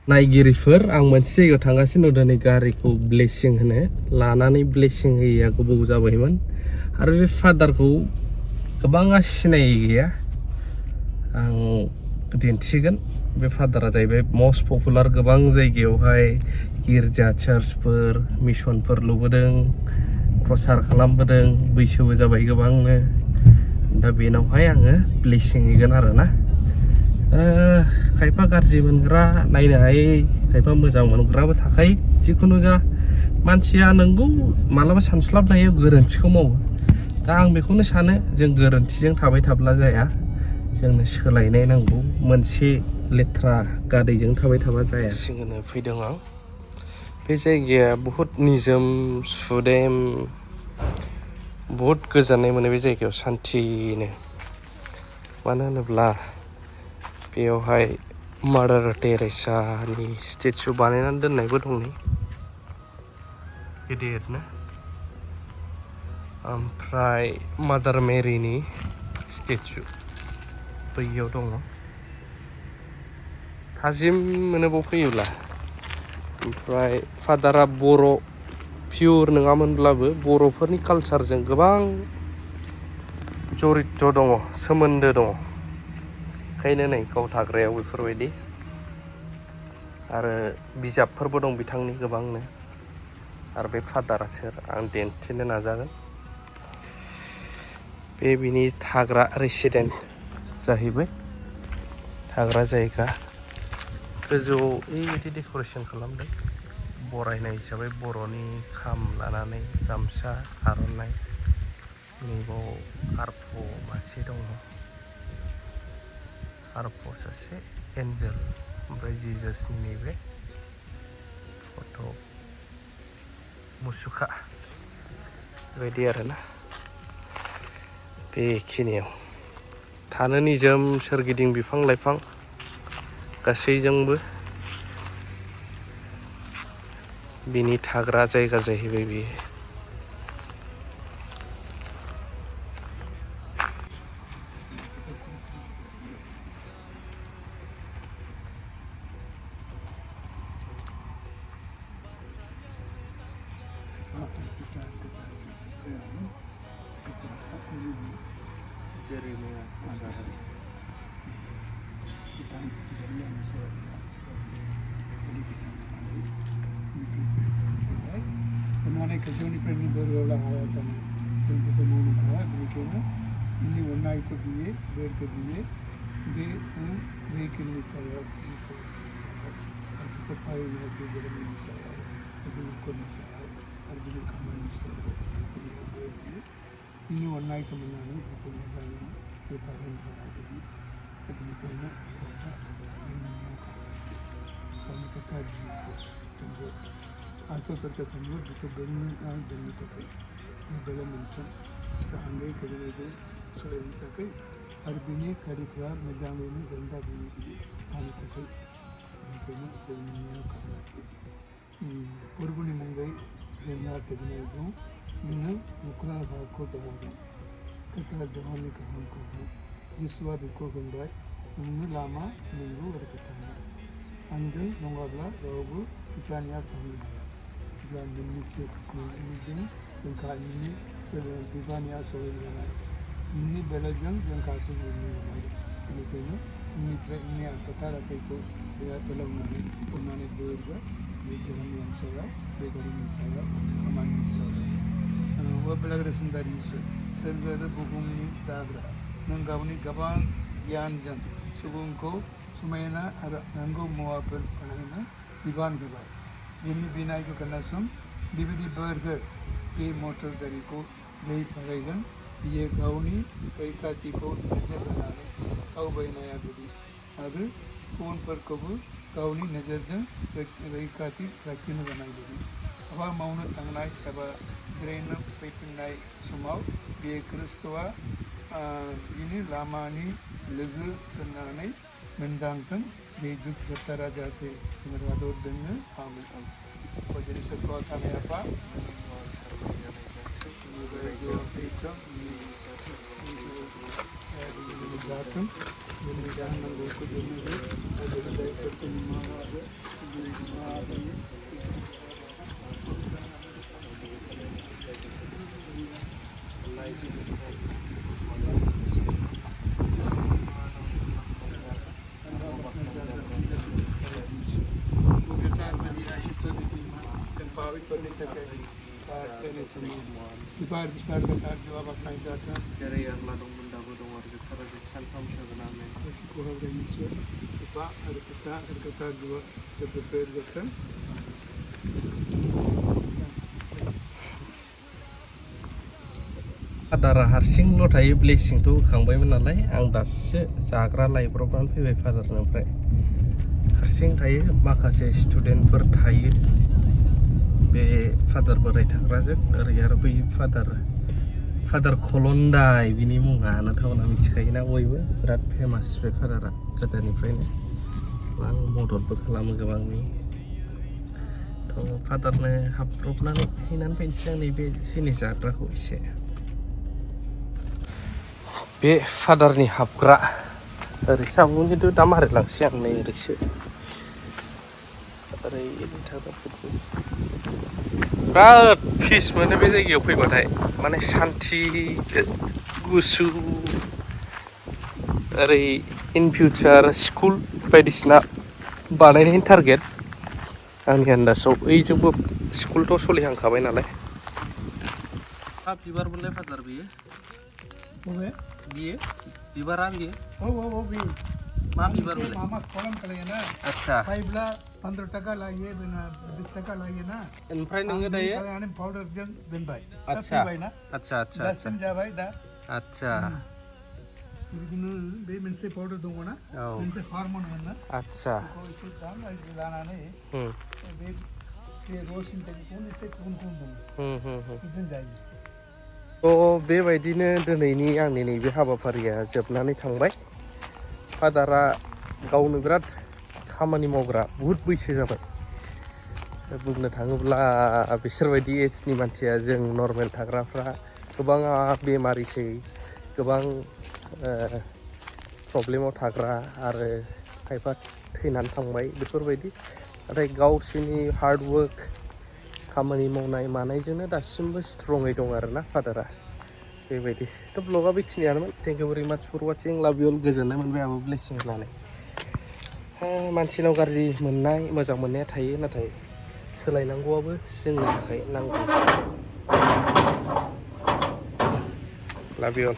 नायगिरिफोर आं मोनसे जायगायाव थांगासिनो दं दिनै गारिखौ ब्लेसिं होनो लानानै ब्लेसिं होयैया गोबाव जाबायमोन आरो बे फादारखौ गोबाङा सिनायै गैया आं दिन्थिगोन बे फादारा जाहैबाय मस्ट पपुलार गोबां जायगायावहाय गिर्जा चार्चफोर मिशनफोर लुबोदों प्रसार खालामबोदों बैसोबो जाबाय गोबांनो दा बेनावहाय आङो ब्लेसिं हैगोन आरोना खायफा गाज्रि मोनग्रा नायनो हायै खायफा मोजां मोनग्राबो थाखायो जिखुनु जा मानसिया नंगौ मालाबा सानस्लाबनो हायो गोरोन्थिखौ मावो दा आं बेखौनो सानो जों गोरोन्थिजों थाबाय थाब्ला जाया जोंनो सोलायनाय नांगौ मोनसे लेथ्रा गादैजों थाबाय थाबा जाया सिंहोनो फैदों आं बे जायगाया बहुद निजोम सुदेम बहुद गोजोननाय मोनो बे जायगायाव सान्थिनो मानो होनोब्ला बेयावहाय मादार टेरेसानि स्टेचु बानायनानै दोननायबो दं नै गिदिरनो ओमफ्राय मादार मेरिनि स्टेचु बैयाव दङ थाजिम मोनो बाव फैयोब्ला ओमफ्राय फादारा बर' पियर नङामोनब्लाबो बर'फोरनि कालचारजों गोबां जरित्र दङ सोमोन्दो दङ ओंखायनो नै गाव थाग्रायाव बेफोरबायदि आरो बिजाबफोरबो दं बिथांनि गोबांनो आरो बे फादारा सोर आं दिन्थिनो नाजागोन बे बिनि थाग्रा रेसिडेन्ट जाहैबाय थाग्रा जायगा गोजौआव ओरैबायदि डेक'रेसन खालामदों बरायनाय हिसाबै बर'नि खाम लानानै गामसा आर'नाइ नैबाव आरफ मासे दङ आरफ सासे एन्जेल ओमफ्राय जिजासनि नैबे फट' मुसुखा बेबायदि आरोना बेखिनियाव थानो निजोम सोरगिदिं बिफां लाइफां गासैजोंबो बिनि थाग्रा जायगा जाहैबाय बियो Kecuali berdoa ayat dan tentu menunggu begini ini warna itu dia berkedie be vehicle saya atau pakai itu jalan saya itu kon saya ada kamar saya ini warna itu mana ni bukan mana itu pakai jadi ini kena kami kata tunggu Alfa kerja tunggu itu benar demi takai, dalam mencari sehangai kerja itu selain takai, arbini kari kerap menjadi ini ganda bini kami takai, ini jenisnya kerja. Perbuni manggai jenis kerja itu, ini bukan hak doang, kita jangan nikahkan kau, jiswa biko gandai, ini lama minggu berkecamai, ande mengabla rogu kita niat kami. Dan Indonesia ini yang kali ini sedang dibanya soalnya ini belajar yang kasih ini ini kata itu dia dalam mengenai dua ini jalan yang saya begini saya aman saya wah belajar sendiri server buku ini dagra nanggauni gabang yanjan subungko sumaina ada nanggo muapel panahina diban Jimmy Binay ko kanasum, BBD burger, ke motor dari ko, lay pagaygan, ye gauni, kay kati ko, najar banane, kau bainaya gudi. Agar phone पर कबूल गावनी नजर जंग रही काती रखने बनाई गई अब मौन तंगनाई अब grain पेपिनाई सुमाव ये क्रिस्तवा ini lamani legu tenanai mendangkan hidup bertara jase merawat dengan amal. Kau jadi sekolah tanai apa? Jatuh, jadi jangan mengikut ini. Ada dari pertemuan ada. Dibayar besar kata jawab apa yang datang. जेरै आग्ला दंमोन दाबो दं आरो जोबथारा जे सानथाम जागोन आमेन Sekolah dan Yesus. Dipak ada besar kata dua sebetul datang. फादारा हारसिंल' थायो ब्लेसिंथ' होखांबायमोन नालाय आं दासो जाग्रा लायब्रबनानै फैबाय फादारनिफ्राय हारसिं थायो माखासे स्टुडेन्टफोर थायो बे फादार बोराय थाग्राजों ओरै आरो बै फादार खलन्दाय बिनि मुङा नोंथांमोना मिथिखायोना बयबो बिराद फेमास बे फादारा गोदोनिफ्रायनो गोबां मददबो खालामो गोबांनि थ' फादारनो हाबब्रबनानै हैनानै फैनोसै आं नैबे जोंनि जाग्राखौ एसे बे फादारनि हाबग्रा ओरैसो हाबगोन खिन्थु दा मारिलांसै आं नै ओरैसो ओरै थाग्राफोरजों बिराद पिस मोनो बे जायगायाव फैबाथाय माने सान्थि गुसु ओरै इन फिउचार स्कुल बायदिसिना बानायनायनि टारगेट आंनि आन्दाजाव ओइजोंबो स्कुलथ' सोलिहांखाबाय नालाय मा बिबार मोनलाय फादार बेयो बियो बिबारा बियो बियो मा बिबार मोनलाय मामा कलम खालायोना आच्छा पाइपला 15 टाका लायो बेना 20 टाका लायो ना ओमफ्राय नोङो दायो आं पाउडार जों दोनबाय आच्छा आच्छा आच्छा दासिम जाबाय दा आच्छा बिदिनो बे मोनसे पाउडार दङ ना मोनसे हार्मोन होनो आच्छा बेखौ एसे दाम लानानै बे रसनि टेकखौ एसे गुन दङ बिदिनो जायो थ' बेबायदिनो दिनैनि आंनि नैबे हाबाफारिया जोबनानै थांबाय फादारा गावनो बिराद खामानि मावग्रा बुहुद बैसो जाबाय बुंनो थाङोब्ला बिसोरबायदि एजनि मानसिया जों नर्मेल थाग्राफ्रा गोबाङा बेमारिसै गोबां प्रब्लेमाव थाग्रा आरो खायफा थैनानै थांबाय बेफोरबायदि नाथाय गावसोरनि हार्डवर्क खामानि मावनाय मानायजोंनो दासिमबो स्ट्रङै दं आरोना फादारा बेबायदि थ' ब्लगा बेखिनियानोमोन थेंक इउ भेरि माच फर वाचिं लाभ इउ अल गोजोननाय मोनबाय आंबो ब्लेसिं होनानै मानसिनाव गाज्रि मोननाय मोजां मोननाया थायो नाथाय सोलायनांगौआबो जोंनि थाखाय नांगौ लाभ इउ अल